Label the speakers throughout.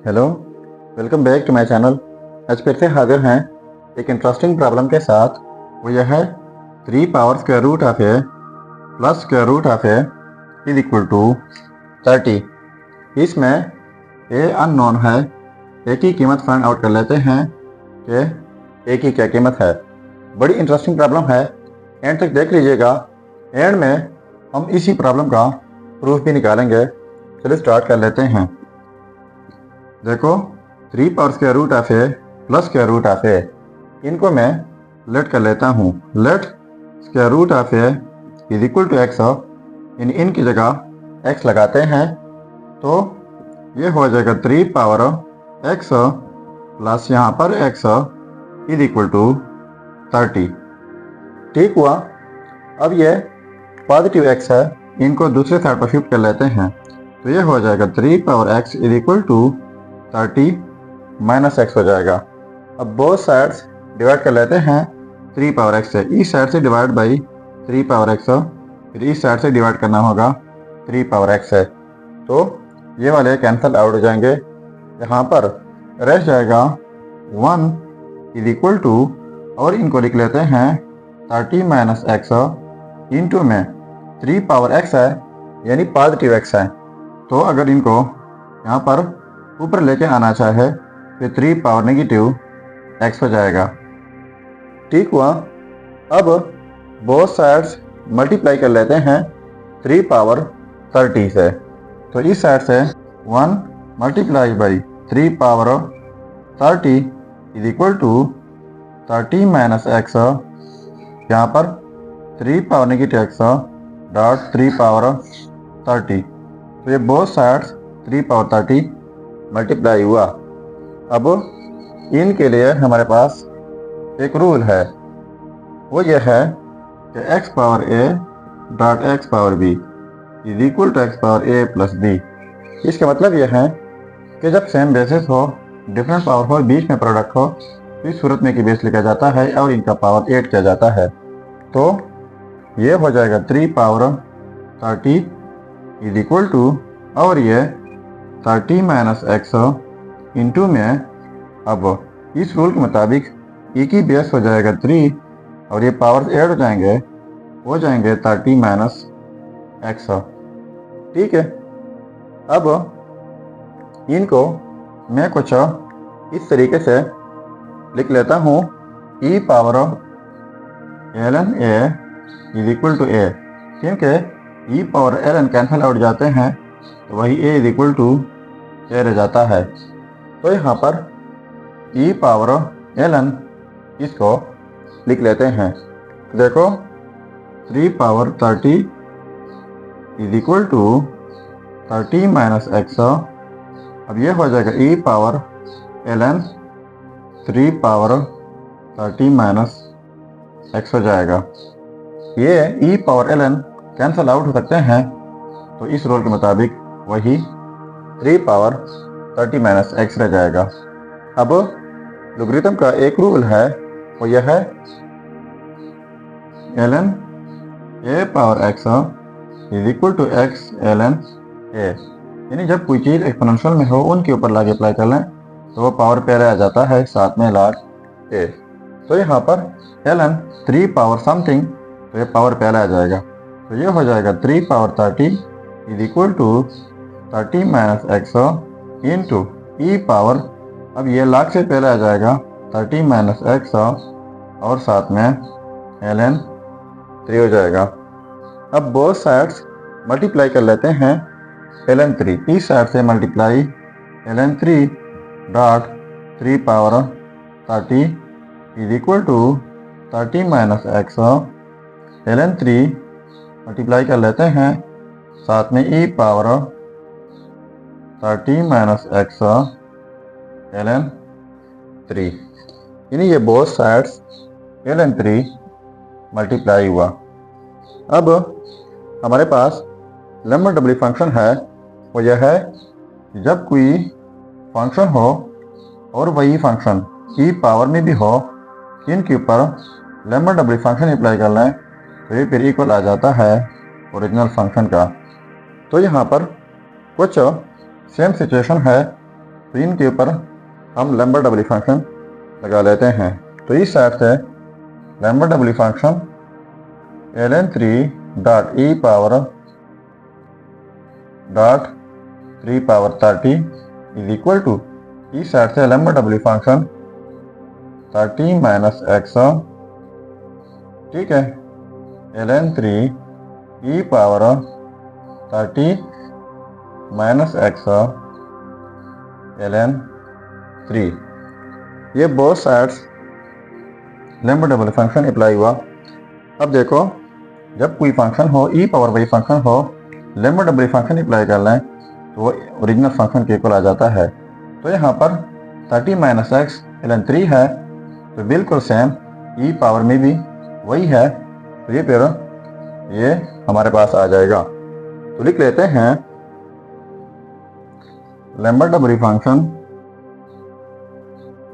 Speaker 1: Hello, welcome back to my channel. आज फिर से हाजिर हैं एक इंटरेस्टिंग प्रॉब्लम के साथ। वो यह है 3 power square root of A plus square root of A is equal to 30। इसमें ए अननोन है। ए की कीमत फाइंड आउट कर लेते हैं कि ए की क्या कीमत है। बड़ी इंटरेस्टिंग प्रॉब्लम है, एंड तक देख लीजिएगा। एंड में हम इसी प्रॉब्लम का प्रूफ भी निकालेंगे। चलिए स्टार्ट कर लेते हैं। देखो, 3 power square root of A plus square root of a, इनको मैं लेट कर लेता हूँ। Let square root of A is equal to x. इनकी जगह एक्स लगाते हैं तो ये हो जाएगा 3 पावर एक्स प्लस यहाँ पर एक्स इज इक्वल टू 30। ठीक हुआ। अब ये पॉजिटिव एक्स है, इनको दूसरे साइड पर शिफ्ट कर लेते हैं तो ये हो जाएगा 3 power x is equal to 30 minus x हो जाएगा। अब बोथ साइड्स डिवाइड कर लेते हैं 3 पावर एक्स से। इस साइड से डिवाइड बाई 3 पावर एक्स, फिर इस साइड से डिवाइड करना होगा 3 पावर एक्स से, तो ये वाले कैंसिल आउट हो जाएंगे। यहाँ पर रह जाएगा 1 इज इक्वल टू, और इनको लिख लेते हैं 30 माइनस एक्स इंटू में 3 पावर एक्स है यानी पॉजिटिव एक्स है, तो अगर इनको यहाँ पर ऊपर लेके आना चाहे तो 3 पावर नेगेटिव एक्स हो जाएगा। ठीक हुआ। अब बोथ साइड्स मल्टीप्लाई कर लेते हैं 3 पावर 30 से, तो इस साइड से 1 multiply by 3 power 30 is equal to 30 minus x, यहाँ पर 3 power negative x dot 3 power 30, तो ये बोथ साइड्स 3 पावर 30 मल्टीप्लाई हुआ। अब इनके लिए हमारे पास एक रूल है, वो ये है कि x power a dot x power b is equal to x power a plus b। इसका मतलब यह है कि जब सेम बेसिस हो, डिफरेंट पावर हो, बीच में प्रोडक्ट हो, तो इस सूरत में की बेस लिखा जाता है और इनका पावर 8 किया जाता है। तो ये हो जाएगा 3 पावर 30 इज इक्वल टू, और ये 30 माइनस एक्स इंटू में, अब इस रूल के मुताबिक e की बेस हो जाएगा 3 और ये पावर ऐड हो जाएंगे 30 माइनस एक्स। ठीक है। अब इनको मैं कुछ इस तरीके से लिख लेता हूँ, e power ln a is equal to a, क्योंकि e power ln cancel out जाते हैं तो वही a is equal to a रह जाता है। तो यहाँ पर e पावर ln इसको लिख लेते हैं। देखो, 3 power 30 is equal to 30 minus x, अब ये हो जाएगा e power ln 3 power 30 minus x हो जाएगा। ये e power ln cancel out हो सकते हैं, तो इस रूल के मुताबिक वही 3 पावर 30 माइनस एक्स रह जाएगा। अब लोगरिथम का एक रूल है, वो यह है ln a power x is equal to x ln a, यानी जब कोई चीज़ एक्सपोनेंशियल में हो उनके ऊपर लॉग अप्लाई कर लें तो वो पावर पहले आ जाता है, साथ में लॉग a। तो यहाँ पर ln 3 पावर समथिंग, तो ये पावर पहले आ जाएगा, तो ये हो जाएगा 3 power 30 is equal to 30 minus x into E power, अब ये लॉग से पहले आ जाएगा 30 माइनस एक्स और साथ में ln 3 हो जाएगा। अब बोथ साइड्स मल्टीप्लाई कर लेते हैं ln 3, इस साइड से multiply ln 3 dot 3 power 30 is equal to 30 minus x, ln 3 multiply कर लेते हैं साथ में e power 30 minus x ln 3, यानी ये बोथ साइड्स ln 3 मल्टीप्लाई हुआ। अब हमारे पास लेम्मा डबली फंक्शन है, वो यह है जब कोई फंक्शन हो और वही फंक्शन ई पावर में भी हो, इनके ऊपर लेम्मा डबली फंक्शन अप्लाई कर लें तो ये फिर इक्वल आ जाता है ओरिजिनल फंक्शन का। तो यहाँ पर कुछ सेम सिचुएशन है, तो इनके ऊपर हम लैम्बर्ट डबली फंक्शन लगा लेते हैं। तो इस साइड से Lambert W function ln3 dot E power dot 3 power 30 is equal to, इस साइड से Lambert W function 30 minus x, ठीक है, ln3 ई पावर 30 माइनस एक्स ln3। ये both sides Lambert double function apply हुआ। अब देखो, जब कोई फंक्शन हो ई पावर वाई फंक्शन हो, लैम्बर्ट डबल फंक्शन अप्लाई कर लें तो वो ओरिजिनल फंक्शन के इक्वल आ जाता है। तो यहाँ पर 30 माइनस एक्स ln3 है, तो बिल्कुल सेम ई पावर में भी वही है, तो ये फिर ये हमारे पास आ जाएगा। तो लिख लेते हैं Lambert double function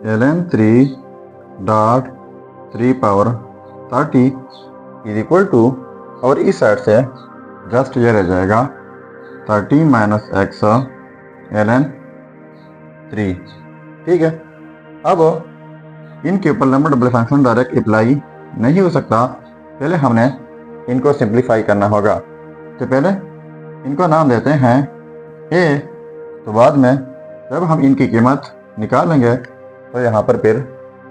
Speaker 1: ln3 dot 3 power 30 is equal to, और इस साइड से जस्ट ये रह जाएगा 30 माइनस एक्स ln3, ठीक है। अब इनके ऊपर Lambert double function direct apply नहीं हो सकता, पहले हमने इनको सिंप्लीफाई करना होगा। तो पहले इनको नाम देते हैं a, तो बाद में जब हम इनकी कीमत निकालेंगे तो यहाँ पर फिर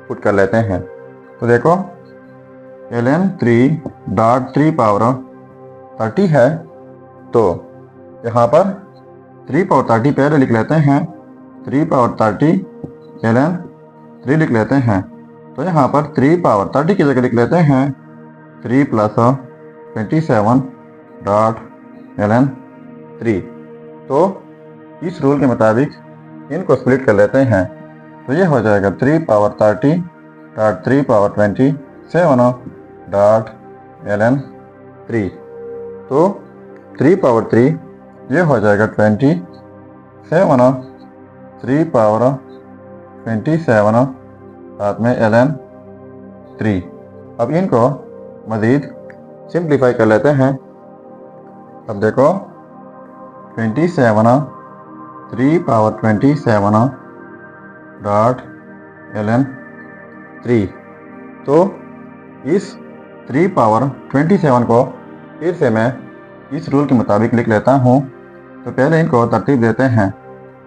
Speaker 1: पुट कर लेते हैं। तो देखो ln3 डॉट 3 पावर 30 है, तो यहाँ पर 3 पावर 30 पहले लिख लेते हैं, 3 पावर 30 ln3 लिख लेते हैं। तो यहाँ पर 3 पावर 30 की जगह लिख लेते हैं 3 प्लस 27 डॉट ln3। तो इस रूल के मुताबिक इनको स्प्लिट कर लेते हैं, तो ये हो जाएगा 3 power 30 dot 3 power 27 dot ln3। तो 3 पावर 3 ये हो जाएगा 27, 3 पावर 27 साथ में ln3। अब इनको मज़ीद सिंप्लीफाई कर लेते हैं। अब देखो 27 3 पावर 27 डॉट ln3। तो इस 3 पावर 27 को फिर से मैं इस रूल के मुताबिक लिख लेता हूँ। तो पहले इनको तरतीब देते हैं,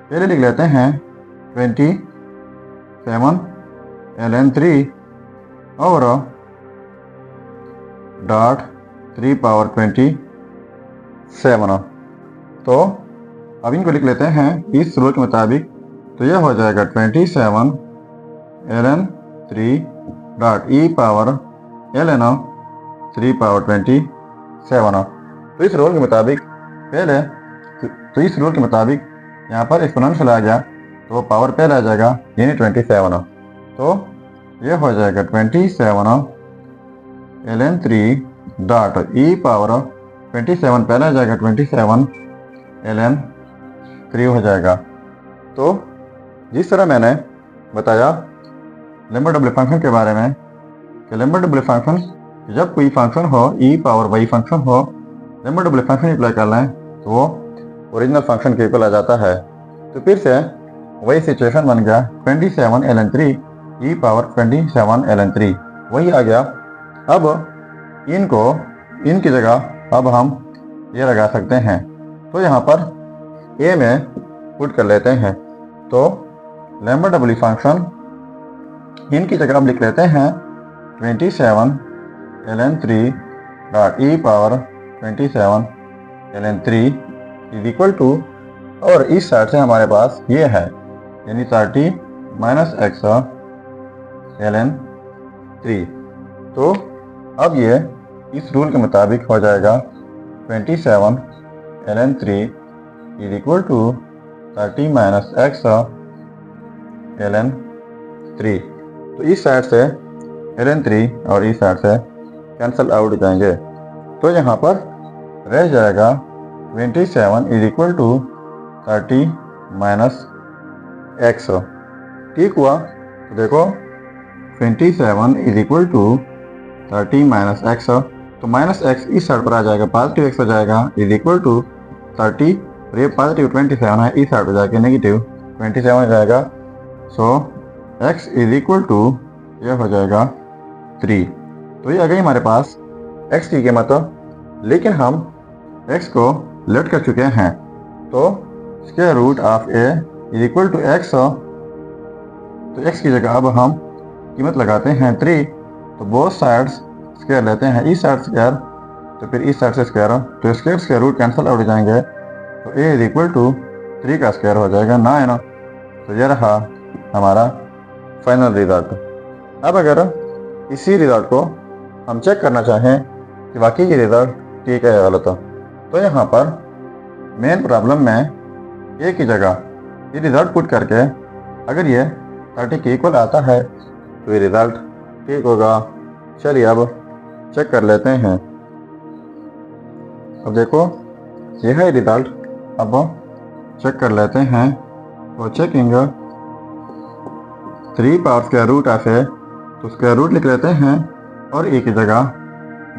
Speaker 1: पहले लिख लेते हैं 27 ln3 और डॉट 3 पावर 27। तो अब इनको लिख लेते हैं इस रूल के मुताबिक, तो यह हो जाएगा 27 ln3 डॉट ई पावर ln3 पावर 27। तो इस रूल के मुताबिक यहाँ पर एक्सपोनेंशियल आ गया तो वो पावर पहले आ जाएगा, यानी 27। तो ये हो जाएगा 27 ln3 डॉट ई पावर 27 पहले आ जाएगा, 27 ln3 हो जाएगा। तो जिस तरह मैंने बताया लैम्बर्ट डबल फंक्शन के बारे में कि लैम्बर्ट डबल फंक्शन, जब कोई फंक्शन हो ई पावर वाई फंक्शन हो, लैम्बर्ट डबल फंक्शन अप्लाई कर लें तो वो ओरिजिनल फंक्शन के इक्वल आ जाता है। तो फिर से वही सिचुएशन बन गया 27 ln3 ई पावर 27 ln3 वही आ गया। अब इनकी जगह अब हम ये लगा सकते हैं, तो यहाँ पर a में पुट कर लेते हैं। तो लैम्बर्ट डबल फंक्शन इनकी जगह अब लिख लेते हैं 27 ln3 dot E power 27 ln3 is equal to, और इस साइड से हमारे पास ये है, यानी 30 माइनस एक्स ln3। तो अब ये इस रूल के मुताबिक हो जाएगा 27 ln3 is equal to 30 minus x ln3। तो इस साइड से ln3 और इस साइड से कैंसल आउट हो जाएंगे, तो यहाँ पर रह जाएगा 27 is equal to 30 minus x. ठीक हुआ? तो देखो 27 is equal to 30 minus x, तो माइनस एक्स इस साइड पर आ जाएगा, पॉजिटिव एक्स हो जाएगा, इज इक्वल टू 30, और ये पॉजिटिव 27 है, इस साइड हो जाएगा नेगेटिव 27 हो जाएगा। सो x इज इक्वल टू ये हो जाएगा 3। तो ये आ गई हमारे पास x की कीमत, लेकिन हम x को लेट कर चुके हैं, तो square root of a is equal to x। तो x की जगह अब हम कीमत लगाते हैं 3, तो बोथ साइड्स स्क्वायर लेते हैं, इस साइड स्क्वायर तो फिर इस साइड से स्क्वायर, तो स्क्वायर रूट कैंसिल आउट हो जाएंगे, तो a इज इक्वल टू 3 का स्क्वायर हो जाएगा 9। तो ये रहा हमारा फाइनल रिजल्ट। अब अगर इसी रिजल्ट को हम चेक करना चाहें कि वाकई ये रिजल्ट ठीक है या गलत, तो यहाँ पर मेन प्रॉब्लम में a की जगह ये रिजल्ट पुट करके अगर ये 30 के इक्वल आता है तो ये रिजल्ट ठीक होगा। चलिए अब चेक कर लेते हैं। अब देखो ये है रिजल्ट, अब चेक कर लेते हैं। तो checking 3 power square root of a, तो स्क्वायर रूट लिख लेते हैं और ए की जगह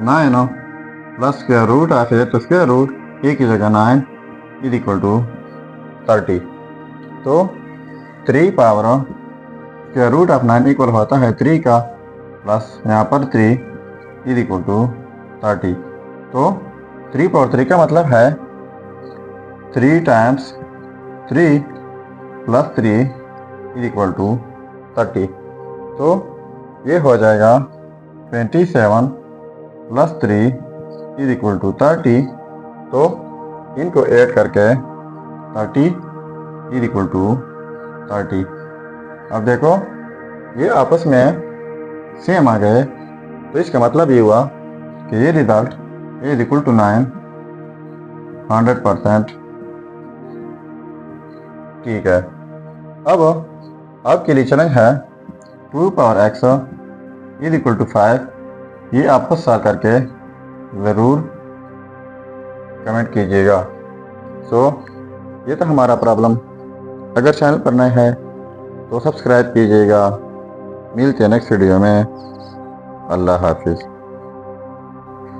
Speaker 1: 9 plus square root of a, तो स्क्वायर रूट ए की जगह 9 इज इक्वल टू 30। तो 3 power square root of 9 equal होता है 3 का प्लस यहाँ पर 3 इज इक्वल टू 30। तो 3 पावर 3 का मतलब है 3 times 3 plus 3 is equal to 30। तो ये हो जाएगा 27 प्लस 3 इज इक्वल टू 30। तो इनको ऐड करके 30 इज इक्वल टू 30। अब देखो ये आपस में सेम आ गए, तो इसका मतलब ये हुआ कि ये result A is equal to 9 100% ठीक है। अब आपके लिए चैलेंज है 2 power x is equal to 5। ये आपको सॉल्व करके ज़रूर कमेंट कीजिएगा। सो ये तो हमारा प्रॉब्लम। अगर चैनल पर नए हैं तो सब्सक्राइब कीजिएगा। मिलते हैं नेक्स्ट वीडियो में। अल्लाह हाफिज़।